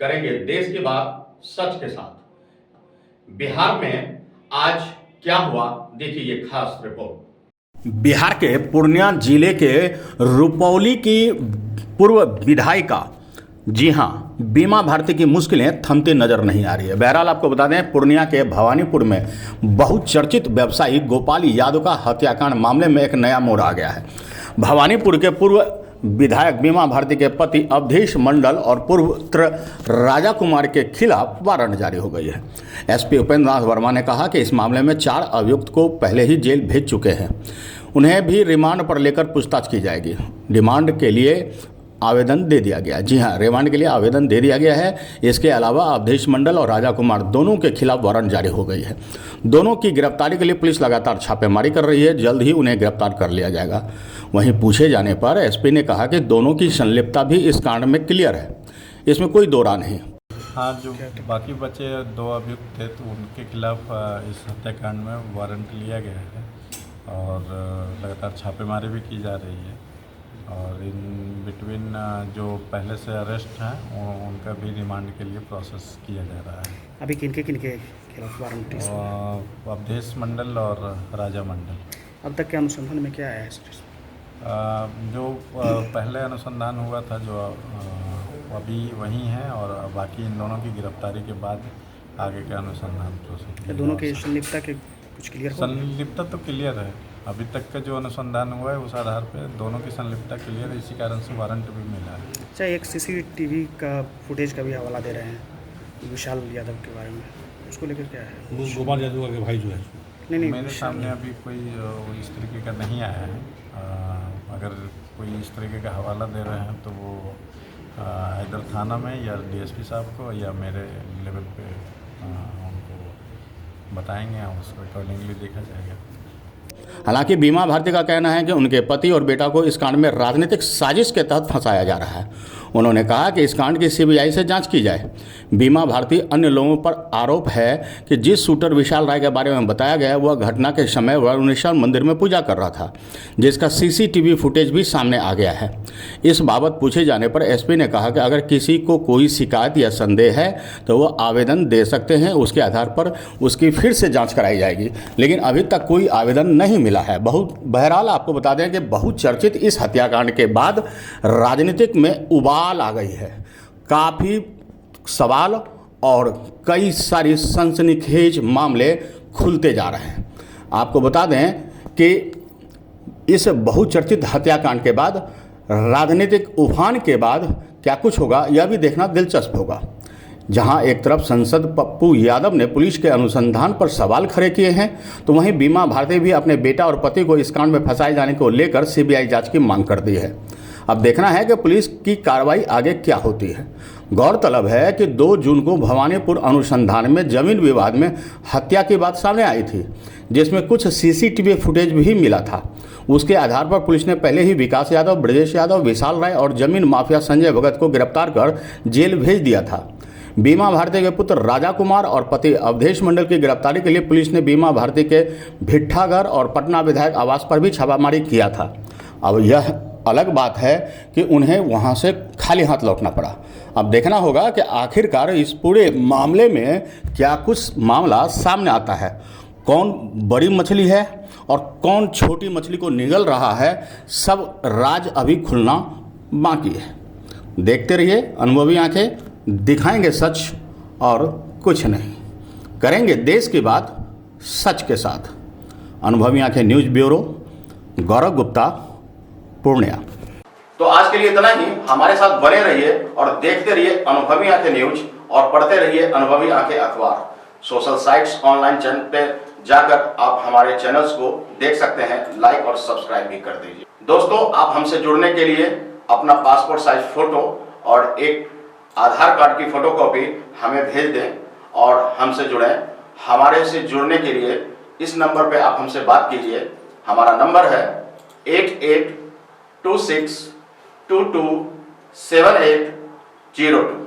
करेंगे देश की बात सच के साथ। बिहार में आज क्या हुआ, देखिए ये खास रिपोर्ट। बिहार के पूर्णिया जिले के रुपौली की पूर्व विधायिका, जी हाँ, बीमा भारती की मुश्किलें थमती नजर नहीं आ रही है। बहरहाल आपको बता दें, पूर्णिया के भवानीपुर में बहुचर्चित व्यवसायी गोपाल यादव का हत्याकांड मामले में एक नया मोड़ आ गया है। भवानीपुर के पूर्व विधायक बीमा भारती के पति अवधेश मंडल और पूर्व पुत्र राजा कुमार के खिलाफ वारंट जारी हो गई है। एसपी उपेंद्र नाथ वर्मा ने कहा कि इस मामले में 4 अभियुक्त को पहले ही जेल भेज चुके हैं। उन्हें भी रिमांड पर लेकर पूछताछ की जाएगी। रिमांड के लिए आवेदन दे दिया गया। जी हाँ, रिमांड के लिए आवेदन दे दिया गया है। इसके अलावा अवधेश मंडल और राजा कुमार दोनों के खिलाफ वारंट जारी हो गई है। दोनों की गिरफ्तारी के लिए पुलिस लगातार छापेमारी कर रही है। जल्द ही उन्हें गिरफ्तार कर लिया जाएगा। वहीं पूछे जाने पर एसपी ने कहा कि दोनों की संलिप्तता भी इस कांड में क्लियर है, इसमें कोई दो राय नहीं। हाँ, जो बाकी बचे 2 अभियुक्त थे तो उनके खिलाफ इस हत्याकांड में वारंट लिया गया है और लगातार छापेमारी भी की जा रही है। और इन बिटवीन जो पहले से अरेस्ट हैं उनका भी रिमांड के लिए प्रोसेस किया जा रहा है। अभी किनके खिलाफ वारंट? अवधेश मंडल और राजा मंडल। अब तक के अनुसंधान में क्या आया है सर? जो पहले अनुसंधान हुआ था जो अभी वहीं है और बाकी इन दोनों की गिरफ्तारी के बाद आगे का अनुसंधान प्रोसेस। दोनों की संलिप्तता के कुछ क्लियर? संलिप्तता तो क्लियर है। अभी तक का जो अनुसंधान हुआ है उस आधार पे दोनों की संलिप्तता क्लियर है। इसी कारण से वारंट भी मिला है। अच्छा, एक सीसीटीवी का फुटेज का भी हवाला दे रहे हैं विशाल यादव के बारे में, उसको लेकर क्या है? गोपाल यादव के भाई जो है। नहीं, मेरे सामने अभी कोई इस तरीके का नहीं आया है। अगर कोई इस तरीके का हवाला दे रहे हैं तो वो इधर थाना में या डीएसपी साहब को या मेरे लेवल पे उनको बताएंगे और उसको अकॉर्डिंगली देखा जाएगा। हालांकि बीमा भारती का कहना है कि उनके पति और बेटा को इस कांड में राजनीतिक साजिश के तहत फंसाया जा रहा है। उन्होंने कहा कि इस कांड की सीबीआई से जांच की जाए। बीमा भारती अन्य लोगों पर आरोप है कि जिस शूटर विशाल राय के बारे में बताया गया वह घटना के समय वरुणेश्वर मंदिर में पूजा कर रहा था, जिसका सीसीटीवी फुटेज भी सामने आ गया है। इस बाबत पूछे जाने पर एसपी ने कहा कि अगर किसी को कोई शिकायत या संदेह है तो वह आवेदन दे सकते हैं, उसके आधार पर उसकी फिर से जाँच कराई जाएगी। लेकिन अभी तक कोई आवेदन नहीं मिला है। बहरहाल आपको बता दें कि बहुचर्चित इस हत्याकांड के बाद राजनीतिक में उबाल आ गई है। काफ़ी सवाल और कई सारी सनसनीखेज मामले खुलते जा रहे हैं। आपको बता दें कि इस बहुचर्चित हत्याकांड के बाद राजनीतिक उफान के बाद क्या कुछ होगा यह भी देखना दिलचस्प होगा। जहां एक तरफ सांसद पप्पू यादव ने पुलिस के अनुसंधान पर सवाल खड़े किए हैं, तो वहीं बीमा भारती भी अपने बेटा और पति को इस कांड में फंसाए जाने को लेकर सीबीआई जांच की मांग कर दी है। अब देखना है कि पुलिस की कार्रवाई आगे क्या होती है। गौरतलब है कि 2 जून को भवानीपुर अनुसंधान में जमीन विवाद में हत्या की बात सामने आई थी, जिसमें कुछ सीसीटीवी फुटेज भी मिला था। उसके आधार पर पुलिस ने पहले ही विकास यादव, ब्रजेश यादव, विशाल राय और जमीन माफिया संजय भगत को गिरफ्तार कर जेल भेज दिया था। बीमा भारती के पुत्र राजा कुमार और पति अवधेश मंडल की गिरफ्तारी के लिए पुलिस ने बीमा भारती के भिट्ठाघर और पटना विधायक आवास पर भी छापामारी किया था। अब यह अलग बात है कि उन्हें वहां से खाली हाथ लौटना पड़ा। अब देखना होगा कि आखिरकार इस पूरे मामले में क्या कुछ मामला सामने आता है, कौन बड़ी मछली है और कौन छोटी मछली को निगल रहा है। सब राज अभी खुलना बाकी है। देखते रहिए अनुभवी आंखें, दिखाएंगे सच और कुछ नहीं। करेंगे देश की बात सच के साथ। अनुभवी आंखें न्यूज़ ब्यूरो, गौरव गुप्ता, पूर्णिया। तो आज के लिए इतना ही। हमारे साथ बने रहिए और देखते रहिए अनुभवी आंखें न्यूज और पढ़ते रहिए अनुभवी आंखें अखबार। सोशल साइट्स, ऑनलाइन चैनल पे जाकर आप हमारे चैनल्स को देख सकते हैं। लाइक और सब्सक्राइब भी कर दीजिए। दोस्तों, आप हमसे जुड़ने के लिए अपना पासपोर्ट साइज फोटो और एक आधार कार्ड की फोटोकॉपी हमें भेज दें और हमसे जुड़ें। हमारे से जुड़ने के लिए इस नंबर पे आप हमसे बात कीजिए। हमारा नंबर है 8826227802।